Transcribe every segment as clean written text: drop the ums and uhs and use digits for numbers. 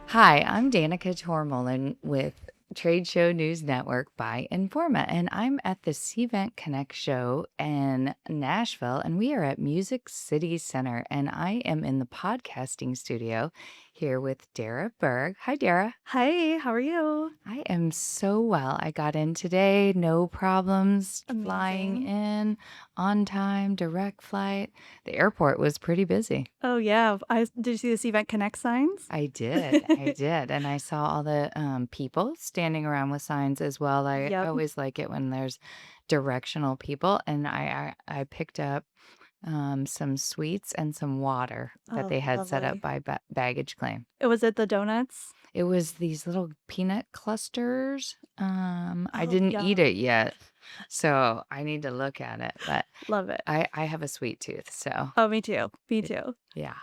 Hi, I'm Danica Tormolin with Trade Show News Network by Informa, and I'm at the Cvent Connect show in Nashville, and we are at Music City Center, and I am in the podcasting studio here with Dara Berg. Hi, Dara. Hi, how are you? I am so well. I got in today, no problems flying Amazing. in on time, direct flight. The airport was pretty busy. Oh yeah, did you see the Cvent Connect signs? I did, and I saw all the, people standing around with signs as well. I Yep. always like it when there's directional people, and I picked up, some sweets and some water that Oh, they had set up lovely. by baggage claim. Was it the donuts? It was these little peanut clusters. I Oh, didn't eat it yum. yet, so I need to look at it, but Love it. I have a sweet tooth, so Oh, me too. Me y too. yeah.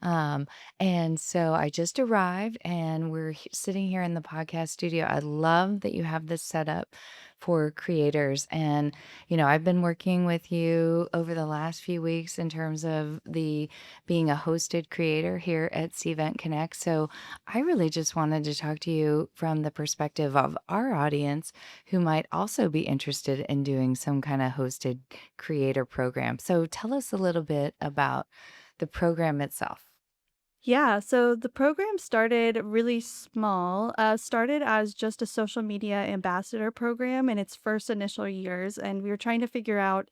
Um, and so I just arrived and we're sitting here in the podcast studio. I love that you have this set up for creators. And, I've been working with you over the last few weeks in terms of the being a hosted creator here at Cvent Connect. So I really just wanted to talk to you from the perspective of our audience who might also be interested in doing some kind of hosted creator program. So tell us a little bit about the program itself. Yeah, so the program started really small, started as just a social media ambassador program in its first initial years. And we were trying to figure out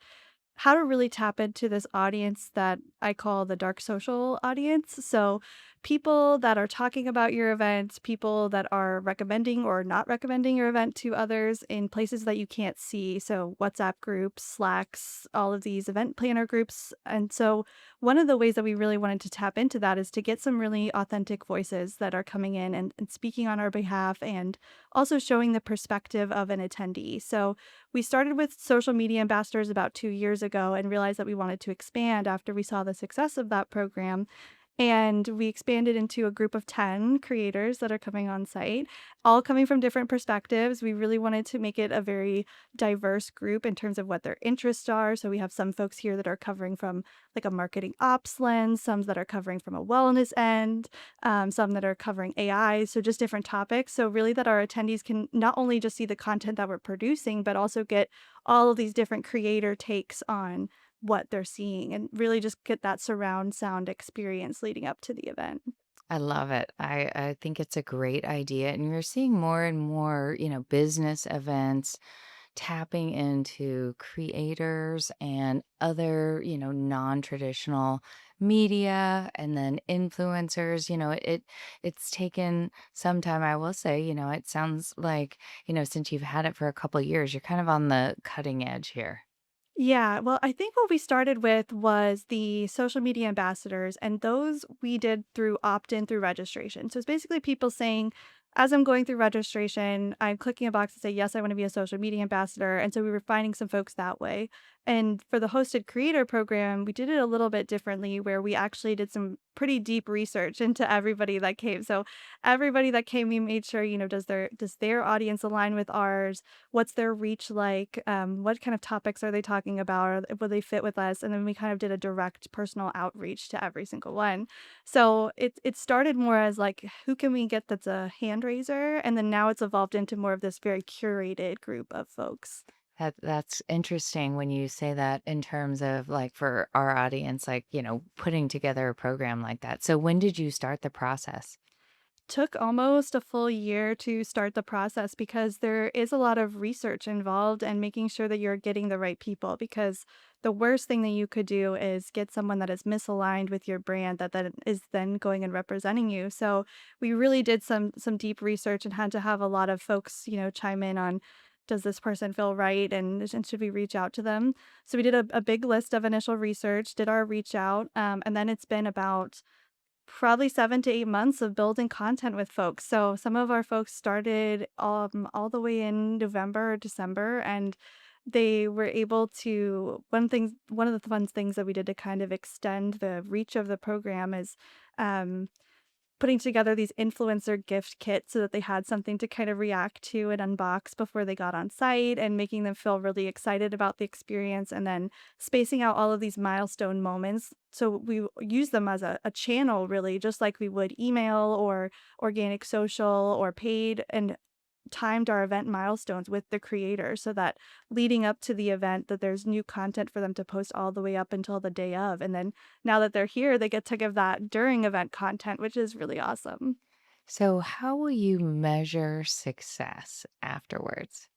how to really tap into this audience that I call the dark social audience. So, people that are talking about your event, people that are recommending or not recommending your event to others in places that you can't see. So, WhatsApp groups, Slacks, all of these event planner groups. And so, one of the ways that we really wanted to tap into that is to get some really authentic voices that are coming in and speaking on our behalf and also showing the perspective of an attendee. So, we started with social media ambassadors about 2 years ago and realized that we wanted to expand after we saw the success of that program. And we expanded into a group of 10 creators that are coming on site, all coming from different perspectives. We really wanted to make it a very diverse group in terms of what their interests are. So we have some folks here that are covering from like a marketing ops lens, some that are covering from a wellness end, some that are covering AI. So just different topics. So really that our attendees can not only just see the content that we're producing, but also get all of these different creator takes on what they're seeing and really just get that surround sound experience leading up to the event. I love it. I think it's a great idea. And you're seeing more and more, business events tapping into creators and other, non-traditional media and then influencers. It's taken some time, I will say, it sounds like, since you've had it for a couple of years, you're kind of on the cutting edge here. Yeah, well, I think what we started with was the social media ambassadors, and those we did through opt in through registration. So it's basically people saying, as I'm going through registration, I'm clicking a box to say, yes, I want to be a social media ambassador. And so we were finding some folks that way. And for the hosted creator program, we did it a little bit differently where we actually did some pretty deep research into everybody that came. So everybody that came, we made sure, does their audience align with ours? What's their reach like? What kind of topics are they talking about? Will they fit with us? And then we kind of did a direct personal outreach to every single one. So it started more as like, who can we get that's a hand raiser? And then now it's evolved into more of this very curated group of folks. That's interesting when you say that in terms of like for our audience, like, putting together a program like that. So when did you start the process? Took almost a full year to start the process because there is a lot of research involved and making sure that you're getting the right people because the worst thing that you could do is get someone that is misaligned with your brand that is then going and representing you. So we really did some deep research and had to have a lot of folks, chime in on does this person feel right and should we reach out to them? So we did a big list of initial research, did our reach out, and then it's been about probably 7 to 8 months of building content with folks. So some of our folks started, all the way in November or December, and they were able to one of the fun things that we did to kind of extend the reach of the program is, um, putting together these influencer gift kits so that they had something to kind of react to and unbox before they got on site and making them feel really excited about the experience, and then spacing out all of these milestone moments. So we use them as a channel, really, just like we would email or organic social or paid, and timed our event milestones with the creator so that leading up to the event that there's new content for them to post all the way up until the day of. And then now that they're here, they get to give that during event content, which is really awesome. So, how will you measure success afterwards?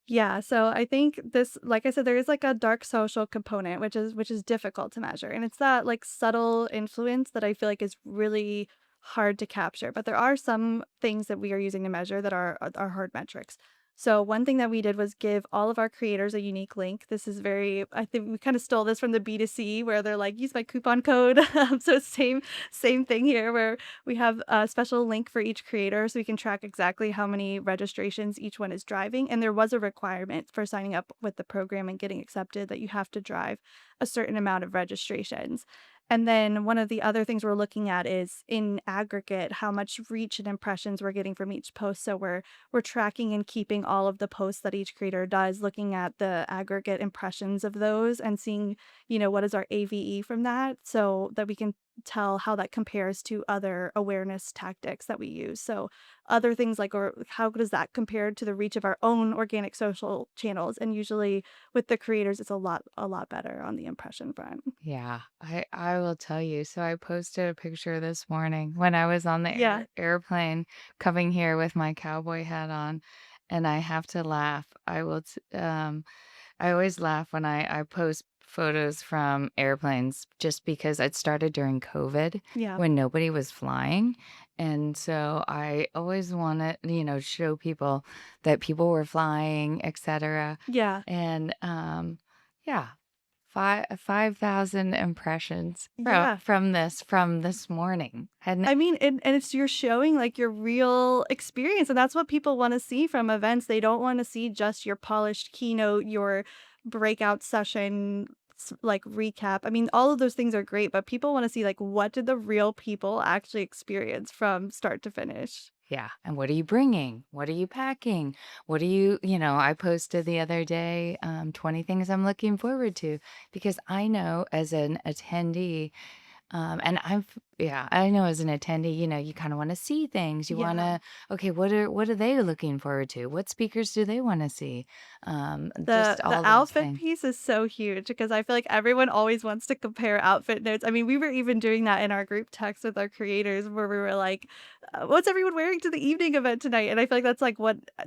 Yeah, so I think this, like I said, there is like a dark social component, which is difficult to measure. And it's that like subtle influence that I feel like is really hard to capture. But there are some things that we are using to measure that are hard metrics. So one thing that we did was give all of our creators a unique link. This is very, I think we kind of stole this from the B2C where they're like, use my coupon code. So same thing here where we have a special link for each creator so we can track exactly how many registrations each one is driving. And there was a requirement for signing up with the program and getting accepted that you have to drive a certain amount of registrations. And then one of the other things we're looking at is in aggregate how much reach and impressions we're getting from each post. So we're tracking and keeping all of the posts that each creator does, looking at the aggregate impressions of those and seeing, what is our AVE from that so that we can tell how that compares to other awareness tactics that we use. So other things like, or how does that compare to the reach of our own organic social channels? And usually with the creators, it's a lot better on the impression front. Yeah, I will tell you. So I posted a picture this morning when I was on the Yeah. airplane coming here with my cowboy hat on, and I have to laugh. I always laugh when I post photos from airplanes just because it started during COVID Yeah. when nobody was flying. And so I always want to, show people that people were flying, etc. Yeah. And yeah, 5,000 impressions Yeah. from this morning. And I mean, and it's you're showing, like, your real experience, and that's what people wanna see from events. They don't wanna see just your polished keynote, your breakout session, like, recap. I mean, all of those things are great, but people wanna see, like, what did the real people actually experience from start to finish? yeah, and what are you bringing? What are you packing? What are I posted the other day 20 things I'm looking forward to because I know as an attendee. And yeah, I know as an attendee, you kind of want to see things. You want Yeah. to, okay, what are they looking forward to? What speakers do they want to see? The Just the all those outfit things. piece is so huge because I feel like everyone always wants to compare outfit notes. I mean, we were even doing that in our group text with our creators where we were like, "What's everyone wearing to the evening event tonight?" And I feel like that's like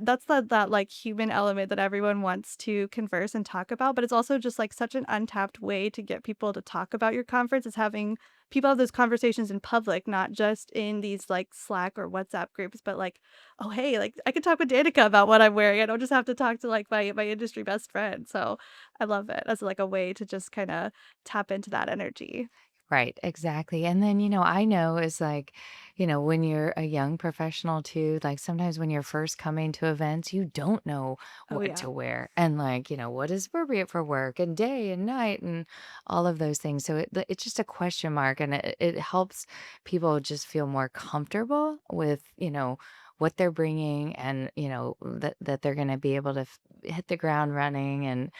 that's that like human element that everyone wants to converse and talk about, but it's also just like such an untapped way to get people to talk about your conference is having people have those conversations in public, not just in these like Slack or WhatsApp groups, but like, oh hey, like I could talk with Danica about what I'm wearing. I don't just have to talk to like my industry best friend. So I love it as like a way to just kind of tap into that energy. Right, exactly. And then, I know is like, when you're a young professional too, like sometimes when you're first coming to events, you don't know Oh what yeah. to wear and like, what is appropriate for work and day and night and all of those things. So it's just a question mark and it helps people just feel more comfortable with, what they're bringing and, that they're going to be able to hit the ground running and,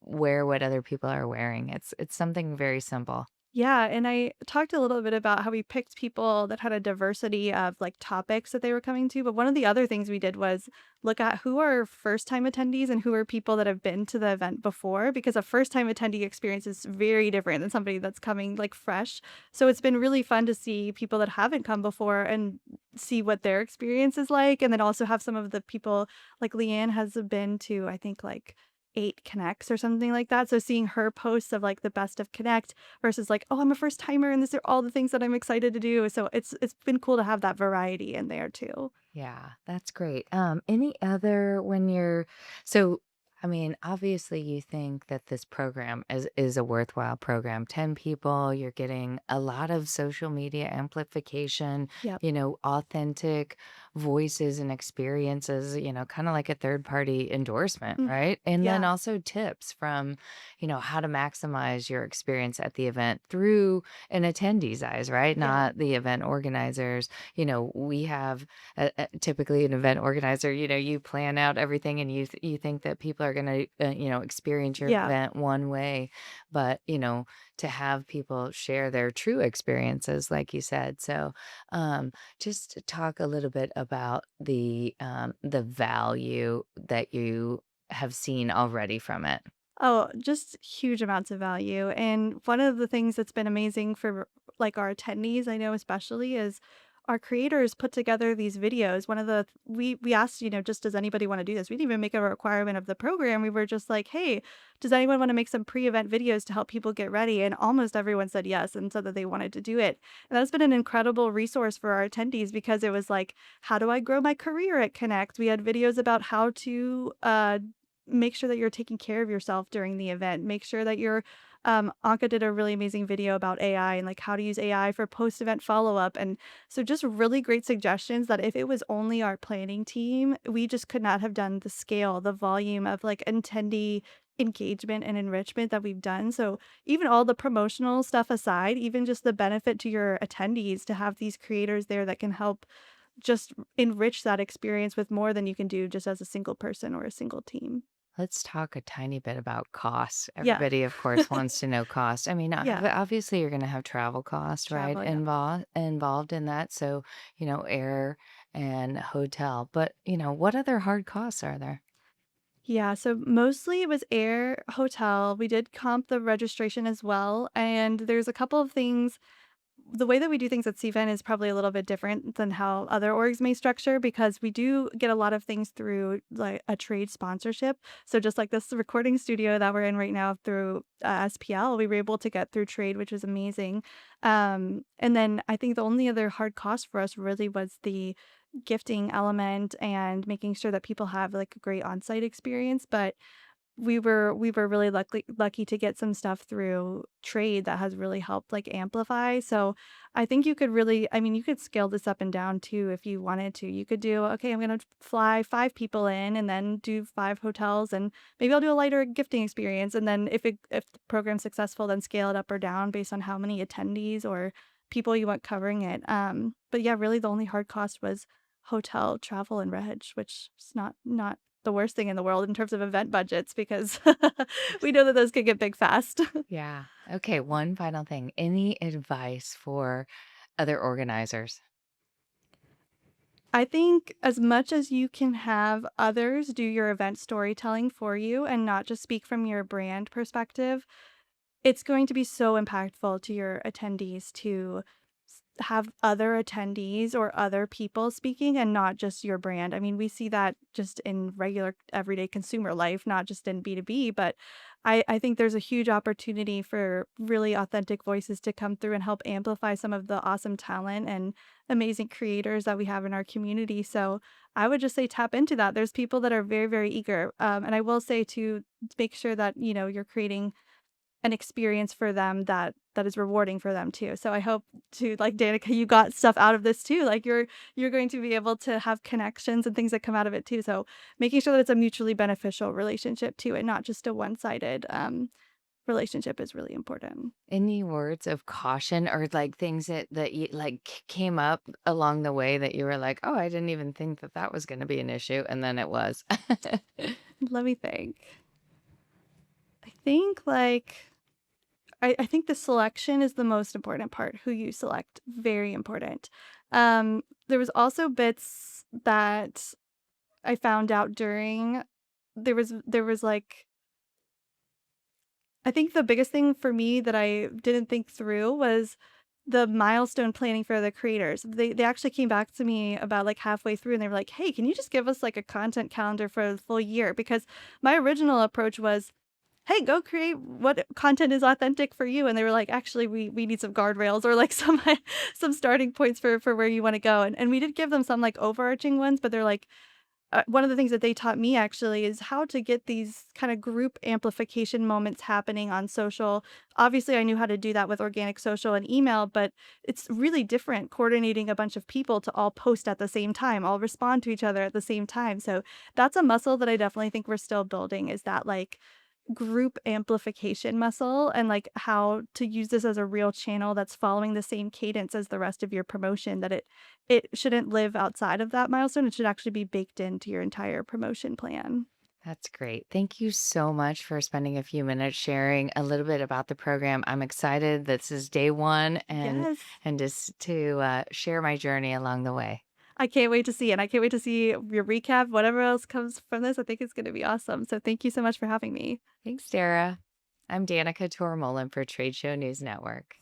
wear what other people are wearing. It's something very simple. Yeah, and I talked a little bit about how we picked people that had a diversity of like topics that they were coming to, but one of the other things we did was look at who are first-time attendees and who are people that have been to the event before because a first-time attendee experience is very different than somebody that's coming like fresh. So it's been really fun to see people that haven't come before and see what their experience is like and then also have some of the people like Leanne has been to I think like 8 connects or something like that. So seeing her posts of like the best of Connect versus like, "Oh, I'm a first timer and these are all the things that I'm excited to do." So it's been cool to have that variety in there too. Yeah, that's great. Any other when you're so I mean, obviously, you think that this program is a worthwhile program. 10 people, you're getting a lot of social media amplification, Yep. authentic voices and experiences, kind of like a third party endorsement, Mm, right? And then yeah. also tips from, how to maximize your experience at the event through an attendee's eyes, right? Yeah. Not the event organizers. We have typically an event organizer, you plan out everything and you think that people are going to, experience your Yeah. event one way, but, to have people share their true experiences, like you said. So, just to talk a little bit about the value that you have seen already from it. Oh, just huge amounts of value. And one of the things that's been amazing for like our attendees, I know especially, is our creators put together these videos. One of the we asked, just does anybody want to do this? We didn't even make a requirement of the program. We were just like, hey, does anyone want to make some pre-event videos to help people get ready? And almost everyone said yes and said that they wanted to do it. And that's been an incredible resource for our attendees because it was like, how do I grow my career at Connect? We had videos about how to make sure that you're taking care of yourself during the event. Make sure that you're Anka did a really amazing video about AI and like how to use AI for post-event follow-up. And so just really great suggestions that if it was only our planning team, we just could not have done the scale, the volume of like attendee engagement and enrichment that we've done. So even all the promotional stuff aside, even just the benefit to your attendees to have these creators there that can help just enrich that experience with more than you can do just as a single person or a single team. Let's talk a tiny bit about costs. Yeah. Everybody, of course, wants to know cost. I mean, Yeah. obviously, you're going to have travel costs, right? Travel, yeah. Involved in that. So, air and hotel. But, what other hard costs are there? Yeah, so mostly it was air, hotel. We did comp the registration as well, and there's a couple of things. The way that we do things at Cvent is probably a little bit different than how other orgs may structure because we do get a lot of things through like a trade sponsorship. So just like this recording studio that we're in right now through SPL, we were able to get through trade, which was amazing. And then I think the only other hard cost for us really was the gifting element and making sure that people have like a great on-site experience. But we were really lucky to get some stuff through trade that has really helped, like, amplify, so I think you could really I mean, you could scale this up and down too if you wanted to. You could do, "Okay, I'm gonna fly 5 people in and then do 5 hotels, and maybe I'll do a lighter gifting experience," and then if the program's successful, then scale it up or down based on how many attendees or people you want covering it, but yeah, really the only hard cost was hotel, travel, and reg, which is not the worst thing in the world in terms of event budgets because we know that those can get big fast. Yeah. Okay. One final thing. Any advice for other organizers? I think as much as you can have others do your event storytelling for you and not just speak from your brand perspective, it's going to be so impactful to your attendees to have other attendees or other people speaking and not just your brand. I mean, we see that just in regular everyday consumer life, not just in B2B, but I think there's a huge opportunity for really authentic voices to come through and help amplify some of the awesome talent and amazing creators that we have in our community. So I would just say tap into that. There's people that are very, very eager. And I will say to make sure that, you're creating an experience for them that is rewarding for them too. So I hope to like Danica, you got stuff out of this too. Like you're going to be able to have connections and things that come out of it too. So making sure that it's a mutually beneficial relationship too, and not just a one-sided relationship is really important. Any words of caution or like things that you like came up along the way that you were like, oh, I didn't even think that that was going to be an issue. And then it was. Let me think. I think like I think the selection is the most important part. Who you select, very important. There was also bits that I found out during there was like I think the biggest thing for me that I didn't think through was the milestone planning for the creators. They actually came back to me about like halfway through and they were like, "Hey, can you just give us like a content calendar for the full year?" Because my original approach was, "Hey, go create what content is authentic for you." And they were like, "Actually, we need some guardrails or like some starting points for where you want to go." And we did give them some like overarching ones, but they're like, one of the things that they taught me actually is how to get these kind of group amplification moments happening on social. Obviously, I knew how to do that with organic social and email, but it's really different coordinating a bunch of people to all post at the same time, all respond to each other at the same time. So that's a muscle that I definitely think we're still building, is that like group amplification muscle, and like how to use this as a real channel that's following the same cadence as the rest of your promotion, that it shouldn't live outside of that milestone. It should actually be baked into your entire promotion plan. That's great. Thank you so much for spending a few minutes sharing a little bit about the program. I'm excited. This is day one, Yes. and just to share my journey along the way. I can't wait to see, and I can't wait to see your recap, whatever else comes from this. I think it's gonna be awesome. So thank you so much for having me. Thanks, Dara. I'm Danica Tormolin for Trade Show News Network.